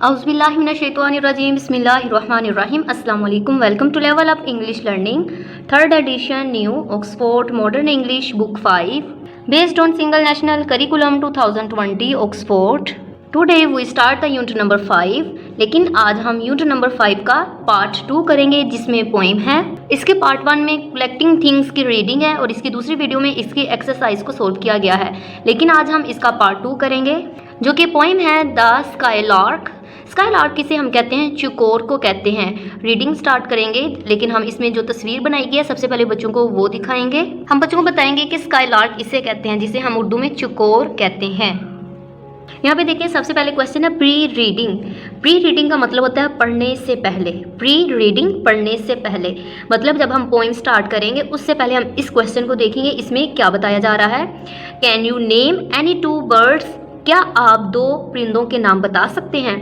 औज़ुबिल्लाहिमिनश्शैतानिर्रजीम बिस्मिल्लाहिर्रहमानिर्रहीम अस्सलाम वालेकुम। Welcome to level up English learning third edition new Oxford modern English book 5 based on single national curriculum 2020 Oxford. Today we start the unit number 5, लेकिन आज हम unit number 5 का part 2 करेंगे जिसमें poem है। इसके पार्ट 1 में कलेक्टिंग थिंग्स की रीडिंग है और इसकी दूसरी वीडियो में इसकी एक्सरसाइज को सोल्व किया गया है, लेकिन आज हम इसका पार्ट 2 करेंगे जो कि पोएम है द स्काईलार्क। स्काईलार्क किसे हम कहते हैं? चुकोर को कहते हैं। रीडिंग स्टार्ट करेंगे, लेकिन हम इसमें जो तस्वीर बनाई गई है सबसे पहले बच्चों को वो दिखाएंगे। हम बच्चों को बताएंगे कि स्काईलार्क इसे कहते हैं जिसे हम उर्दू में चुकोर कहते हैं। यहाँ पे देखिए सबसे पहले क्वेश्चन है प्री रीडिंग। प्री रीडिंग का मतलब होता है पढ़ने से पहले। प्री रीडिंग पढ़ने से पहले मतलब जब हम पोइम स्टार्ट करेंगे उससे पहले हम इस क्वेश्चन को देखेंगे इसमें क्या बताया जा रहा है। Can you name any two birds? क्या आप दो परिंदों के नाम बता सकते हैं?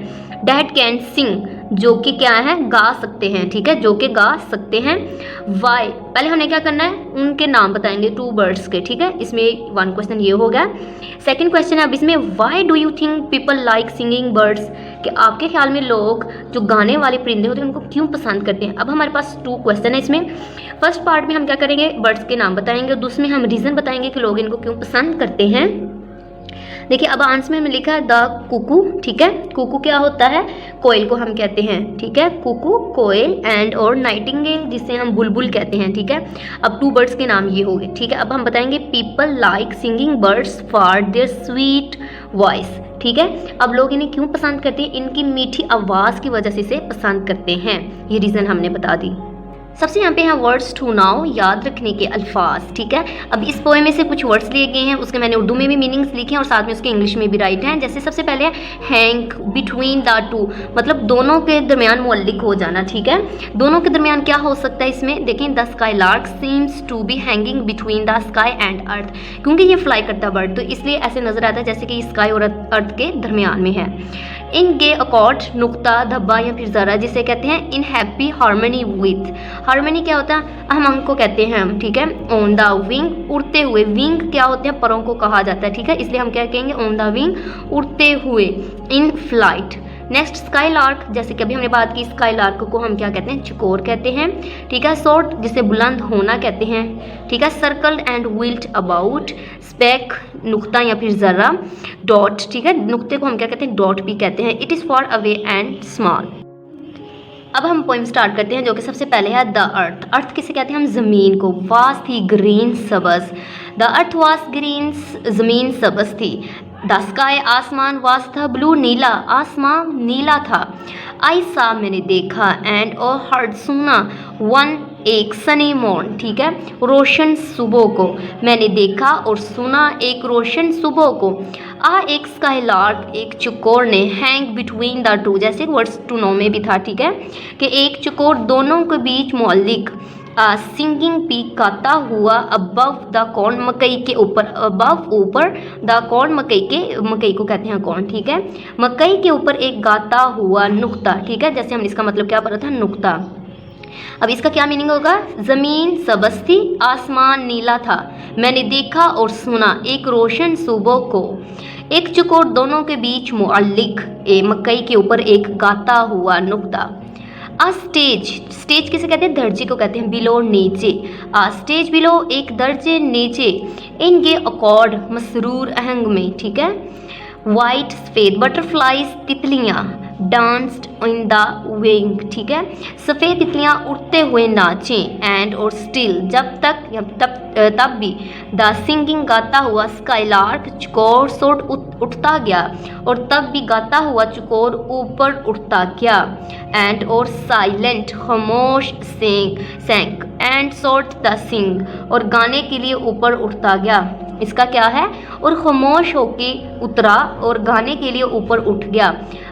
डैट कैन सिंग, जो कि क्या है? गा सकते हैं। ठीक है, जो कि गा सकते हैं। वाई, पहले हमने क्या करना है? उनके नाम बताएंगे टू बर्ड्स के। ठीक है, इसमें वन क्वेश्चन ये हो गया। सेकंड क्वेश्चन है अब इसमें why do you think people like singing birds? कि आपके ख्याल में लोग जो गाने वाले परिंदे होते हैं उनको क्यों पसंद करते हैं? अब हमारे पास 2 क्वेश्चन है इसमें। फर्स्ट पार्ट में हम क्या करेंगे? बर्ड्स के नाम बताएंगे, दूसरे में हम रीज़न बताएंगे कि लोग इनको क्यों पसंद करते हैं। देखिए अब आंसर में लिखा है द कुकू। ठीक है, कुकू क्या होता है? कोयल को हम कहते हैं। ठीक है, कुकू कोयल एंड और नाइटिंगेल जिसे हम बुलबुल कहते हैं। ठीक है, अब 2 बर्ड्स के नाम ये हो गए। ठीक है, अब हम बताएंगे people like singing birds for their sweet voice. ठीक है, अब लोग इन्हें क्यों पसंद करते हैं? इनकी मीठी आवाज़ की वजह से इसे पसंद करते हैं। ये रीज़न हमने बता दी। सबसे यहाँ पे हैं वर्ड्स टू नाउ, याद रखने के अल्फाज। ठीक है, अब इस पोएम में से कुछ वर्ड्स लिए गए हैं, उसके मैंने उर्दू में भी मीनिंग्स लिखे हैं और साथ में उसके इंग्लिश में भी राइट हैं। जैसे सबसे पहले हैंग बिटवीन द टू, मतलब दोनों के दरमियान मुअल्लिक हो जाना। ठीक है, दोनों के दरमियान क्या हो सकता है इसमें? देखें the skylark seems to be hanging between the sky and earth, क्योंकि ये फ्लाई करता बर्ड तो इसलिए ऐसे नजर आता है जैसे कि स्काई और अर्थ के दरमियान में है। इन गे अकॉर्ड, नुक्ता, धब्बा या फिर ज़रा जिसे कहते हैं इन हैप्पी हार्मनी विथ। हार्मनी क्या होता है? हम अंग को कहते हैं हम। ठीक है, ऑन द विंग, उड़ते हुए। विंग क्या होते हैं? परों को कहा जाता है। ठीक है, इसलिए हम क्या कहेंगे? ऑन द विंग, उड़ते हुए। In flight. नेक्स्ट स्काईलार्क, जैसे कि अभी हमने बात की, स्काईलार्क को हम क्या कहते हैं? चकोर कहते हैं। ठीक है, शॉर्ट जिसे बुलंद होना कहते हैं। ठीक है, circle and wilt about. Speck नुक्ता या फिर ज़रा। डॉट, ठीक है, नुक्ते को हम क्या कहते हैं? डॉट भी कहते हैं। It is for away and small. अब हम पोइम स्टार्ट करते हैं जो कि सबसे पहले है द अर्थ। अर्थ किसे कहते हैं हम? ज़मीन को। वास थी ग्रीन सबज, द अर्थ वास ग्रीन, ज़मीन सबज थी। द स्काई, आसमान, वास था ब्लू, नीला, आसमान नीला था। आई सा, मैंने देखा, एंड और हर्ड, सुना, वन, एक, सनी मॉर्न। ठीक है, रोशन सुबह को। मैंने देखा और सुना एक रोशन सुबह को। एक स्काईलार्क, एक चकोर ने, हैंग बिटवीन द टू, जैसे वर्ड्स टू नो में भी था। ठीक है, कि एक चकोर दोनों के बीच मौलिक। सिंगिंग पीक, गाता हुआ। अबव द कॉर्न, मकई के ऊपर। अबव, ऊपर। द कॉर्न, मकई के, मकई को कहते हैं कॉर्न। ठीक है, मकई के ऊपर एक गाता हुआ नुक्ता। ठीक है, जैसे हम इसका मतलब क्या पढ़ा था? नुक्ता। अब इसका क्या मीनिंग होगा? ज़मीन सबज थी, आसमान नीला था, मैंने देखा और सुना एक रोशन सुबह को। एक चकोर दोनों के बीच मुअल्लिक, मकई के ऊपर एक गाता हुआ नुक्ता। आ स्टेज, स्टेज किसे कहते हैं? दर्जे को कहते हैं। बिलो, नीचे। आ स्टेज बिलो, एक दर्जे नीचे। इन गे अकॉर्ड, मसरूर आहंग में। ठीक है, वाइट, सफ़ेद। बटरफ्लाइज, तितलियाँ। Danced in the wing. ठीक है, सफ़ेद तितलियाँ उड़ते हुए नाचें। एंड और स्टिल, जब तक या तब भी। द सिंगिंग, गाता हुआ। स्काईलार्क, चकोर, सोट उठता गया और तब भी गाता हुआ चकोर ऊपर उठता गया। एंड और साइलेंट, खामोश, सैंक। एंड सोट द सिंग, और गाने के लिए ऊपर उठता गया। इसका क्या है? और खामोश होके उतरा और गाने के लिए ऊपर उठ गया।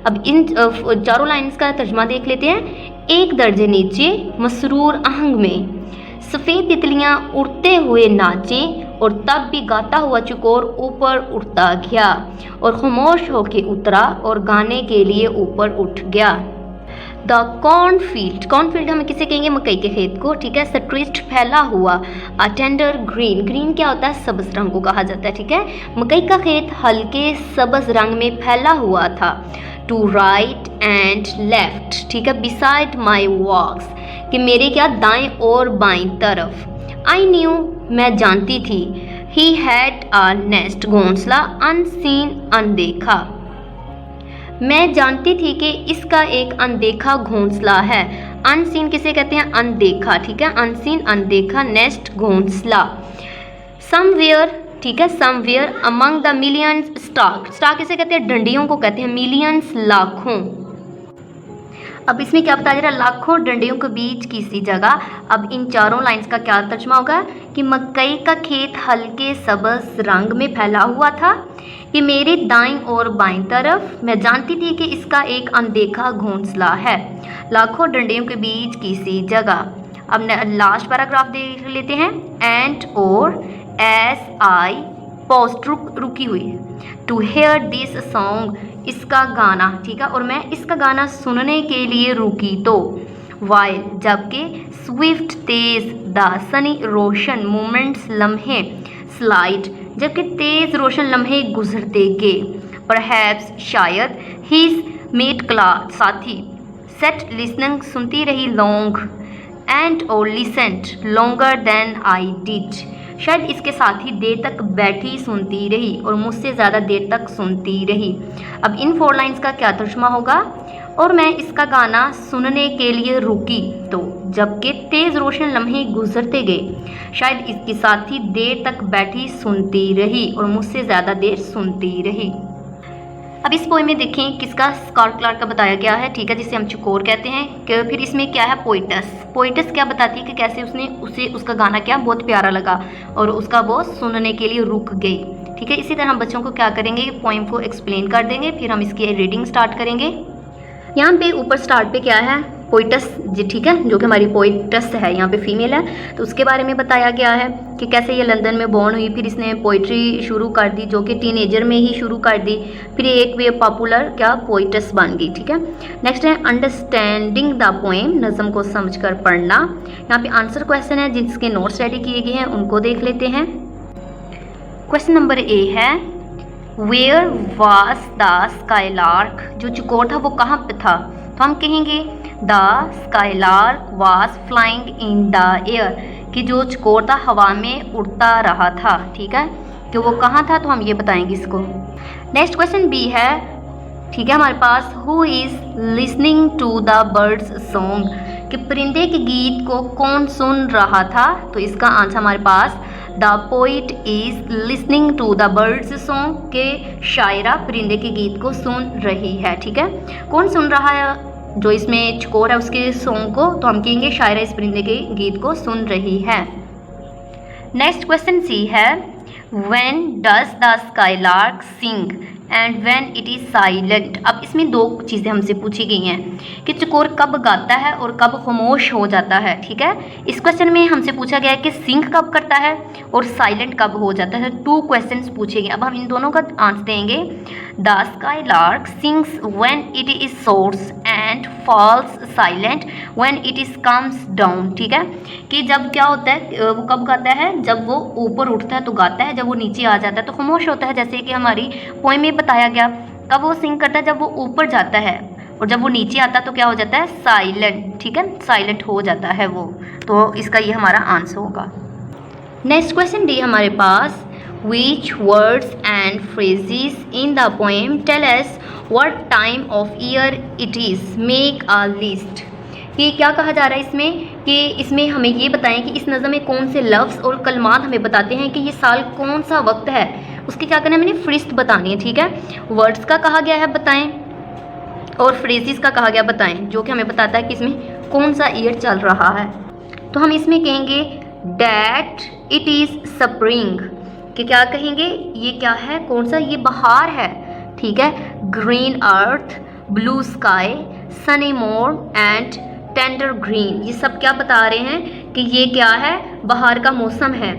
अब इन चारों लाइन्स का तर्जमा देख लेते हैं। एक दर्जे नीचे, मसरूर आहंग में। सफ़ेद तितलियाँ उड़ते हुए नाचे और तब भी गाता हुआ चकोर ऊपर उठता गया और खामोश होके उतरा और गाने के लिए ऊपर उठ गया। द कॉर्नफील्ड, कॉर्नफील्ड हमें किसे कहेंगे? मकई के खेत को। ठीक है, स्ट्रेच्ड, फैला हुआ। अ टेंडर ग्रीन, ग्रीन क्या होता है? सब्ज रंग को कहा जाता है। ठीक है, मकई का खेत हल्के सब्ज रंग में फैला हुआ था। टू राइट एंड लेफ्ट, ठीक है, बिसाइड माई वॉक्स, कि मेरे क्या दाएं और बाएं तरफ। आई न्यू, मैं जानती थी। ही हैड अ नेस्ट, घोंसला, अनसीन, अनदेखा, मैं जानती थी कि इसका एक अनदेखा घोंसला है। अनसीन किसे कहते हैं? अनदेखा, ठीक है, अनसीन, अनदेखा, नेस्ट, घोंसला। समवेयर, ठीक है, somewhere among the millions, star, star किसे कहते हैं? डंडियों को कहते हैं। मिलियंस, लाखों। अब इसमें क्या बताया जा रहा है? लाखों डंडियों के बीच किसी जगह। अब इन चारों लाइंस का क्या तर्जुमा होगा? कि मकई का खेत हल्के सबज रंग में फैला हुआ था, कि मेरे दाईं और बाईं तरफ मैं जानती थी कि इसका एक अनदेखा घोंसला है, लाखों डंडियों के बीच किसी जगह। अब लास्ट पैराग्राफ देख लेते हैं। एंड और एस आई पोस्ट, रुकी हुई, टू हेयर दिस सॉन्ग, इसका गाना, ठीक है, और मैं इसका गाना सुनने के लिए रुकी तो, वाइल, जबकि, Swift, Tej, the Sunny, Roshan, moments, लम्हे, स्लाइड, जबकि तेज रोशन लम्हे गुजरते गए। परहैप्स, शायद, हिज मेट, क्लास, साथी, सेट, लिसनिंग, सुनती रही, लॉन्ग, एंड और listened, longer then I did, शायद इसके साथ ही देर तक बैठी सुनती रही और मुझसे ज़्यादा देर तक सुनती रही। अब इन 4 लाइंस का क्या तर्जुमा होगा? और मैं इसका गाना सुनने के लिए रुकी तो, जबकि तेज़ रोशन लम्हे गुजरते गए, शायद इसके साथ ही देर तक बैठी सुनती रही और मुझसे ज़्यादा देर सुनती रही। अब इस पोएम में देखें किसका, स्कॉट क्लार्क का बताया गया है, ठीक है, जिसे हम चकोर कहते हैं। कि फिर इसमें क्या है? पोइटस। पोइटस क्या बताती है कि कैसे उसे उसका गाना क्या बहुत प्यारा लगा और उसका वो सुनने के लिए रुक गई, ठीक है। इसी तरह हम बच्चों को क्या करेंगे, पोएम को एक्सप्लेन कर देंगे, फिर हम इसकी रीडिंग स्टार्ट करेंगे। यहाँ पे ऊपर स्टार्ट पे क्या है? पोइटस जी, ठीक है, जो कि हमारी पोइटस है, यहाँ पे फीमेल है, तो उसके बारे में बताया गया है कि कैसे ये लंदन में बॉर्न हुई, फिर इसने पोइट्री शुरू कर दी जो कि टीनेजर में ही शुरू कर दी, फिर एक वे पॉपुलर क्या पोइटस बन गई, ठीक है। नेक्स्ट है अंडरस्टैंडिंग द पोएम, नज़म को समझकर पढ़ना। यहाँ पे आंसर क्वेश्चन है जिसके नोट्स रेडी किए गए हैं, उनको देख लेते हैं। क्वेश्चन नंबर ए है, वेयर वाज द स्काईलार्क, जो चकोर था वो कहाँ पे था? तो हम कहेंगे the skylark was flying in the air, कि जो चकोर था हवा में उड़ता रहा था, ठीक है, कि वो कहाँ था, तो हम ये बताएंगे इसको। नेक्स्ट क्वेश्चन बी है, ठीक है, हमारे पास who is listening to the birds song, कि परिंदे के गीत को कौन सुन रहा था? तो इसका आंसर हमारे पास the poet is listening to the birds song, के शायरा परिंदे के गीत को सुन रही है, ठीक है। कौन सुन रहा है? जो इसमें चकोर है उसके सॉन्ग को, तो हम कहेंगे शायरा इस परिंदे के गीत को सुन रही है। नेक्स्ट क्वेश्चन सी है, when does the skylark sing and when it is silent. अब इसमें 2 चीज़ें हमसे पूछी गई हैं कि चकोर कब गाता है और कब खामोश हो जाता है, ठीक है। इस क्वेश्चन में हमसे पूछा गया है कि सिंग कब करता है और साइलेंट कब हो जाता है। 2 क्वेश्चंस पूछे गए, अब हम इन दोनों का आंसर देंगे। The skylark sings when it is soars and falls silent when it is comes down, ठीक है, कि जब क्या होता है, वो कब गाता है? जब वो ऊपर उठता है तो गाता है, जब वो नीचे आ जाता है तो खामोश होता है। जैसे कि हमारी पोएम में बताया गया, कब वो सिंग करता है? जब वो ऊपर जाता है, और जब वो नीचे आता है तो क्या हो जाता है? साइलेंट, ठीक है, साइलेंट हो जाता है वो। तो इसका ये हमारा आंसर होगा। नेक्स्ट क्वेश्चन डी हमारे पास, which words and phrases in the poem tell us what time of year it is, make a list। कि क्या कहा जा रहा है इसमें, कि इसमें हमें ये बताएं कि इस नज़म में कौन से लफ्ज़ और कलमात हमें बताते हैं कि ये साल कौन सा वक्त है। उसकी क्या करना है, मैंने फहरिस्त बतानी है, ठीक है। वर्ड्स का कहा गया है बताएं, और फ्रेजेस का कहा गया बताएं, जो कि हमें बताता है कि इसमें कौन सा ईयर चल रहा है। तो हम इसमें कहेंगे डैट इट इज़ स्प्रिंग, कि क्या कहेंगे, ये क्या है, कौन सा, ये बहार है, ठीक है। Green earth, blue sky, Sunny more and tender green, ये सब क्या बता रहे हैं कि ये क्या है, बहार का मौसम है।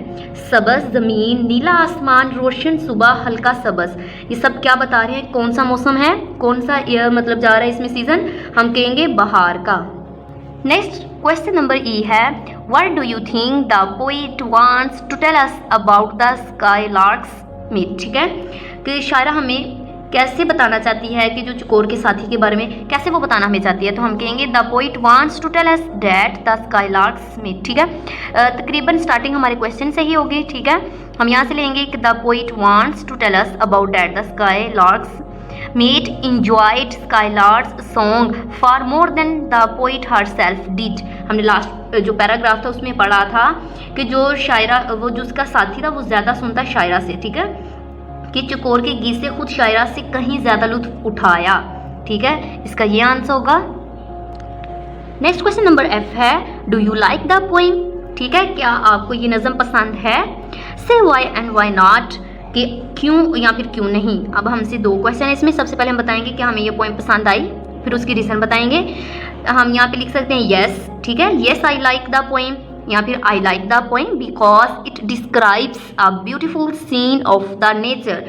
सबज ज़मीन, नीला आसमान, रोशन सुबह, हल्का सबज, ये सब क्या बता रहे हैं, कौन सा मौसम है, कौन सा ईयर मतलब जा रहा है इसमें सीज़न, हम कहेंगे बहार का। नेक्स्ट क्वेश्चन नंबर ई है, what do you think the poet wants to tell us about the skylarks meet, ठीक है, कि शायरा हमें कैसे बताना चाहती है कि जो चकोर के साथी के बारे में कैसे वो बताना हमें चाहती है, तो हम कहेंगे the poet wants to tell us that the skylarks meet. ठीक है, तकरीबन स्टार्टिंग हमारे क्वेश्चन से ही होगी। ठीक है, हम यहाँ से लेंगे कि the poet wants to tell us about that the skylarks meet enjoyed skylarks song far more than the poet herself did. हमने लास्ट जो पैराग्राफ था उसमें पढ़ा था कि जो शायरा, वो जो उसका साथी था वो ज़्यादा सुनता शायरा से। ठीक है, कि चकोर के गीत से खुद शायरा से कहीं ज़्यादा लुत्फ उठाया। ठीक है, इसका ये आंसर होगा। नेक्स्ट क्वेश्चन नंबर एफ है, do you like the poem. ठीक है, क्या आपको ये नज़म पसंद है। से वाई एंड वाई नॉट, कि क्यों या फिर क्यों नहीं। अब हमसे दो क्वेश्चन है इसमें। सबसे पहले हम बताएंगे कि हमें ये पोइम पसंद आई, फिर उसकी रीज़न बताएंगे। हम यहाँ पे लिख सकते हैं येस। ठीक है, yes I like the poem, या फिर I like the poem because it describes a beautiful scene of the nature,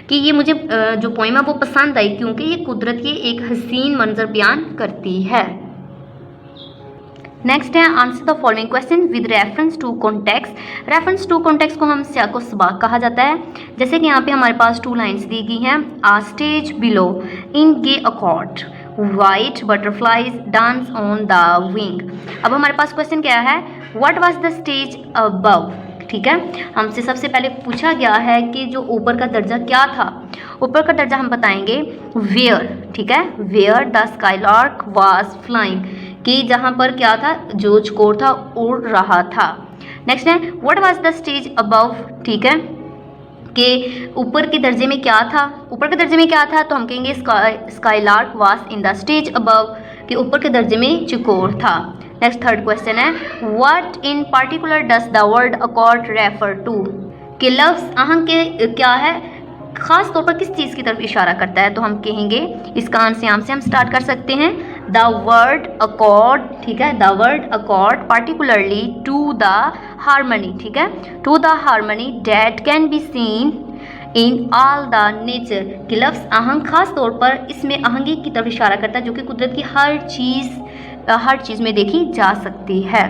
कि ये मुझे जो पोइम है वो पसंद आई क्योंकि ये कुदरत के एक हसीन मंजर बयान करती है। नेक्स्ट है, answer the following question with reference to context. Reference to context को हम सियाको सबाक कहा जाता है। जैसे कि यहाँ पे हमारे पास 2 लाइन्स दी गई हैं। A stage below in gay accord white butterflies dance on the wing. अब हमारे पास क्वेश्चन क्या है, what was the stage above. ठीक है, हमसे सबसे पहले पूछा गया है कि जो ऊपर का दर्जा क्या था। ऊपर का दर्जा हम बताएंगे वेयर। ठीक है, where the skylark was flying, कि जहाँ पर क्या था, जो चकोर था उड़ रहा था। नेक्स्ट है, what was the stage above. ठीक है, कि ऊपर के दर्जे में क्या था। ऊपर के दर्जे में क्या था, तो हम कहेंगे skylark was in the stage above, कि ऊपर के दर्जे में चकोर था। नेक्स्ट थर्ड क्वेश्चन है, what in particular does the word accord refer to, कि लफ्ज़ आहंग के क्या है, ख़ास तौर पर किस चीज़ की तरफ इशारा करता है। तो हम कहेंगे, इसका आंसर यहाँ से हम स्टार्ट कर सकते हैं, द वर्ड अकॉर्ड। ठीक है, the word accord particularly to the harmony. ठीक है, to the harmony that can be seen in all the nature, कि लफ्ज़ आहंग खास तौर पर इसमें आहंगी की तरफ इशारा करता है जो कि कुदरत की हर चीज़ में देखी जा सकती है।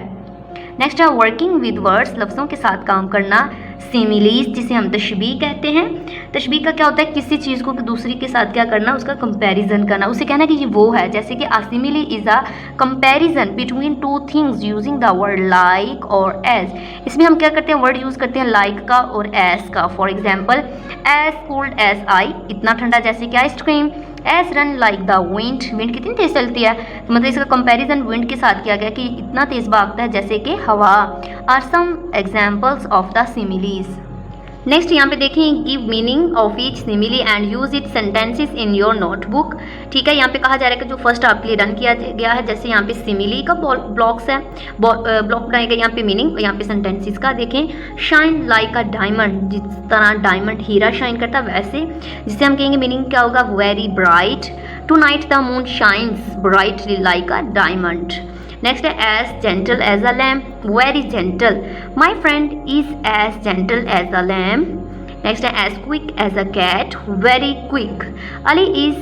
नेक्स्ट है, वर्किंग विद वर्ड्स, लफ्ज़ों के साथ काम करना। सिमिलीज, जिसे हम तशबीह कहते हैं। तशबीह का क्या होता है, किसी चीज़ को दूसरी के साथ क्या करना, उसका कंपैरिजन करना, उसे कहना कि ये वो है। जैसे कि a simile is a comparison between 2 things using the word like और एज। इसमें हम क्या करते हैं, वर्ड यूज़ करते हैं लाइक का और एज का। For example, as cold as ice, इतना ठंडा जैसे कि ice cream. As run like the wind, wind कितनी तेज़ चलती है, तो मतलब इसका कंपैरिजन विंड के साथ किया गया कि इतना तेज़ भागता है जैसे कि हवा। Are some examples of the similes. Next यहाँ पे देखें, give meaning of each simile and use it sentences in your notebook. ठीक है, यहाँ पे कहा जा रहा है कि जो फर्स्ट आपके लिए डन किया गया है, जैसे यहाँ पे सिमिली का ब्लॉक्स है, ब्लॉक बनाए गए यहाँ पे मीनिंग, यहाँ पे सेंटेंसेस का देखें। शाइन लाइक अ डायमंड, जिस तरह डायमंड हीरा शाइन करता है वैसे, जिससे हम कहेंगे मीनिंग क्या होगा, very bright. Tonight the moon shines brightly like a diamond. Next है, as gentle as a lamp, very gentle, my friend is as gentle as a lamp. Next है, as quick as a cat, very quick, Ali is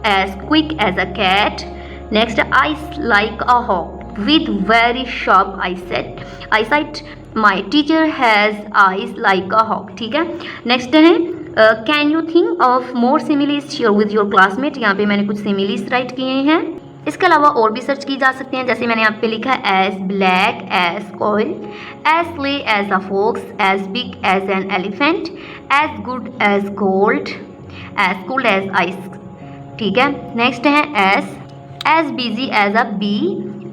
as quick as a cat. Next है, eyes like a hawk with very sharp eyesight, my teacher has eyes like a hawk. ठीक है, next है, can you think of more similes share with your classmate. यहाँ पे मैंने कुछ similes right किए हैं। इसके अलावा और भी सर्च की जा सकती हैं, जैसे मैंने यहाँ पे लिखा है, as black as koel, as sly as a fox, as big as an elephant, as good as gold, as cold as ice. ठीक है, नेक्स्ट है, as busy as a bee,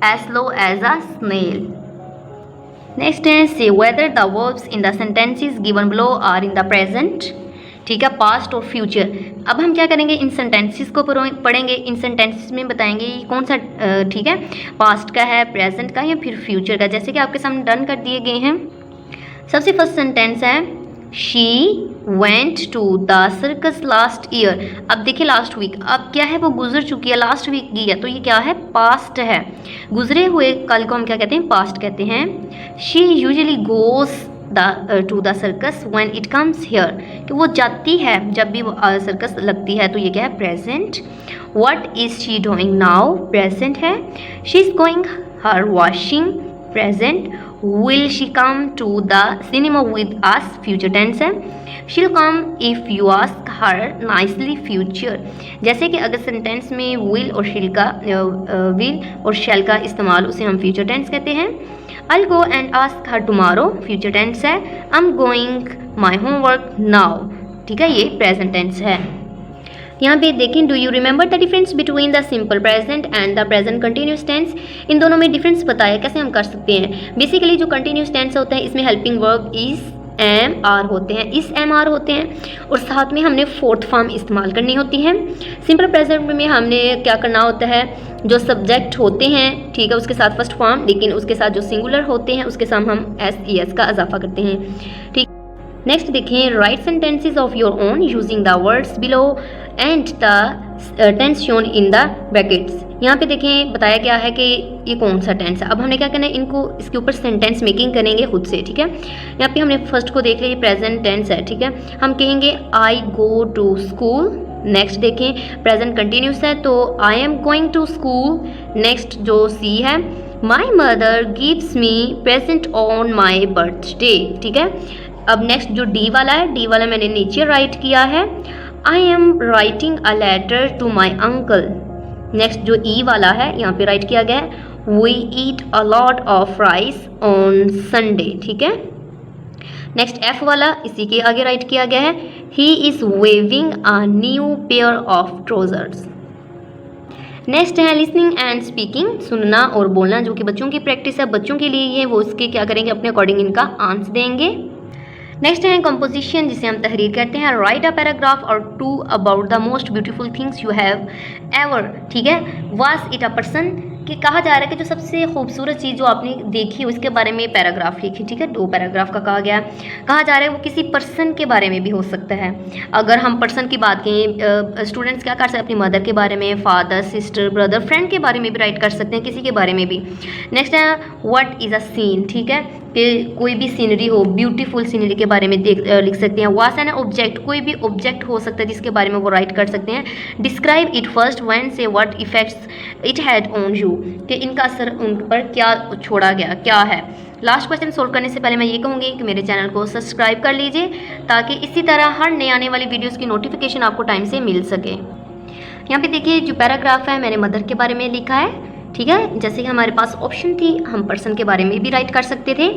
as slow as a snail. Next है, say whether the verbs in the sentences given below are in the present. ठीक है, past और future. अब हम क्या करेंगे, इन सेंटेंसेस को पढ़ेंगे। इन सेंटेंसेस में बताएंगे ये कौन सा ठीक है, पास्ट का है, प्रेजेंट का या फिर फ्यूचर का, जैसे कि आपके सामने डन कर दिए गए हैं। सबसे फर्स्ट सेंटेंस है, she went to the circus last year. अब देखिए लास्ट वीक, अब क्या है, वो गुजर चुकी है, लास्ट वीक की है, तो ये क्या है, पास्ट है। गुजरे हुए कल को हम क्या कहते हैं, पास्ट कहते हैं। She usually goes to the circus when it comes here, कि वो जाती है जब भी वो सर्कस लगती है, तो ये क्या है, present. What is she doing now, present है। She is going her washing, present. Will she come to the cinema with us, future tense है। She'll come if you ask her nicely, future. जैसे कि अगर sentence में will और शैल का इस्तेमाल उसे हम फ्यूचर टेंस कहते हैं। I'll go and ask her tomorrow, future tense है। I'm going my homework now, ठीक है, ये प्रेजेंट टेंस है। यहाँ पे देखें, do you remember the difference between the simple present and the present continuous tense. इन दोनों में डिफरेंस बताया कैसे हम कर सकते हैं। बेसिकली जो कंटिन्यूस टेंस होता है इसमें helping verb is, am, are होते हैं, इस, एम, आर होते हैं और साथ में हमने फोर्थ फॉर्म इस्तेमाल करनी होती है। सिंपल प्रेजेंट में हमने क्या करना होता है, जो सब्जेक्ट होते हैं, ठीक है, उसके साथ फर्स्ट फॉर्म, लेकिन उसके साथ जो सिंगुलर होते हैं उसके साथ हम एस, ई, एस का इजाफा करते हैं, ठीक। नेक्स्ट देखें, write sentences of your own using the words below and the tense shown in the brackets. यहाँ पे देखें बताया गया है कि ये कौन सा टेंस है। अब हमने क्या करना है, इनको इसके ऊपर सेंटेंस मेकिंग करेंगे खुद से, ठीक है। यहाँ पे हमने फर्स्ट को देख लिया, प्रेजेंट टेंस है, ठीक है। हम कहेंगे I go to school. Next देखें, प्रेजेंट कंटिन्यूस है तो I am going to school. Next जो सी है, my mother gives me present on my birthday, ठीक है। अब नेक्स्ट जो डी वाला है, डी वाला मैंने नीचे राइट किया है, I am writing a letter to my uncle. Next जो ई वाला है यहाँ पे राइट किया गया है, we eat a lot of rice on Sunday, ठीक है। नेक्स्ट एफ वाला इसी के आगे राइट किया गया है, he is weaving a new pair of trousers. Next है लिसनिंग एंड स्पीकिंग, सुनना और बोलना, जो कि बच्चों की प्रैक्टिस है, बच्चों के लिए ये वो इसके क्या करेंगे, अपने अकॉर्डिंग इनका आंसर देंगे। नेक्स्ट है कंपोजिशन, जिसे हम तहरीर कहते हैं। Write a paragraph or two about the most beautiful things you have ever, ठीक है। वाज इट अ पर्सन, कि कहा जा रहा है कि जो सबसे खूबसूरत चीज़ जो आपने देखी उसके बारे में पैराग्राफ लिखी, ठीक है। 2 पैराग्राफ का कहा गया, कहा जा रहा है वो किसी पर्सन के बारे में भी हो सकता है। अगर हम पर्सन की बात करें, स्टूडेंट्स क्या कर सकते हैं, अपनी मदर के बारे में, फादर, सिस्टर, ब्रदर, फ्रेंड के बारे में भी राइट कर सकते हैं, किसी के बारे में भी। नेक्स्ट है व्हाट इज़ अ सीन, ठीक है, कि कोई भी सीनरी हो, ब्यूटीफुल सीनरी के बारे में लिख सकते हैं। वास एन ऑब्जेक्ट, कोई भी ऑब्जेक्ट हो सकता है जिसके बारे में वो राइट कर सकते हैं। डिस्क्राइब इट फर्स्ट व्हेन से what effects it had on you, कि इनका असर उन पर क्या छोड़ा गया, क्या है। लास्ट क्वेश्चन सोल्व करने से पहले मैं ये कहूँगी कि मेरे चैनल को सब्सक्राइब कर लीजिए ताकि इसी तरह हर नए आने वाली वीडियोस की नोटिफिकेशन आपको टाइम से मिल सके। यहाँ पे देखिए जो पैराग्राफ है मैंने मदर के बारे में लिखा है, ठीक है। जैसे कि हमारे पास ऑप्शन थी, हम पर्सन के बारे में भी राइट कर सकते थे।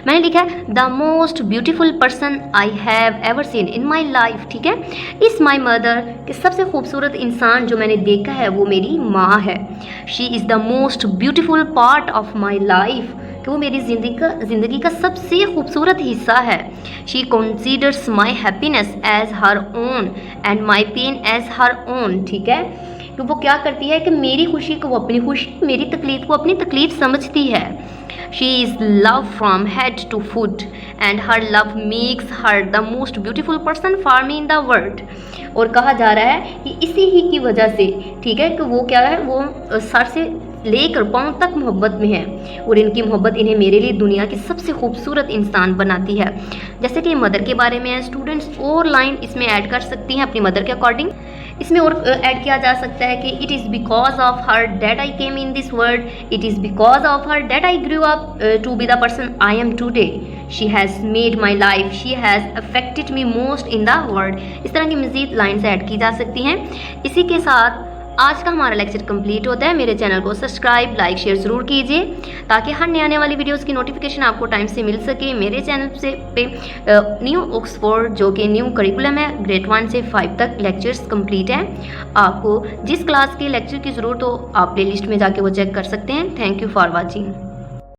मैंने लिखा है the most beautiful person I have ever seen in my life, ठीक है। इज़ माई मदर, कि सबसे खूबसूरत इंसान जो मैंने देखा है वो मेरी माँ है। She is the most beautiful part of my life, कि वो मेरी ज़िंदगी का सबसे खूबसूरत हिस्सा है। She considers my happiness as her own and my pain as her own, ठीक है। तो वो क्या करती है कि मेरी खुशी को वो अपनी खुशी, मेरी तकलीफ को अपनी तकलीफ समझती है। She is love from head to foot and her love makes her the most beautiful person for me in the world. और कहा जा रहा है कि इसी ही की वजह से, ठीक है, कि वो क्या है, वो सर से लेकर पाँव तक मोहब्बत में है और इनकी मोहब्बत इन्हें मेरे लिए दुनिया की सबसे खूबसूरत इंसान बनाती है। जैसे कि मदर के बारे में है, स्टूडेंट्स और लाइन इसमें ऐड कर सकती हैं अपनी मदर के अकॉर्डिंग। इसमें और ऐड किया जा सकता है कि it is because of her that I came in this world, it is because of her that I grew up to be the person I am today, she has made my life, she has affected me most in the world. इस तरह की मज़ीद lines add की जा सकती हैं। इसी के साथ आज का हमारा लेक्चर कंप्लीट होता है। मेरे चैनल को सब्सक्राइब, लाइक, शेयर ज़रूर कीजिए ताकि हर नए आने वाली वीडियोस की नोटिफिकेशन आपको टाइम से मिल सके। मेरे चैनल से पे न्यू ऑक्सफोर्ड जो कि न्यू करिकुलम है, ग्रेड 1 से 5 तक लेक्चर्स कंप्लीट हैं। आपको जिस क्लास के लेक्चर की ज़रूरत हो आप प्लेलिस्ट में जाके वो चेक कर सकते हैं। Thank you for watching.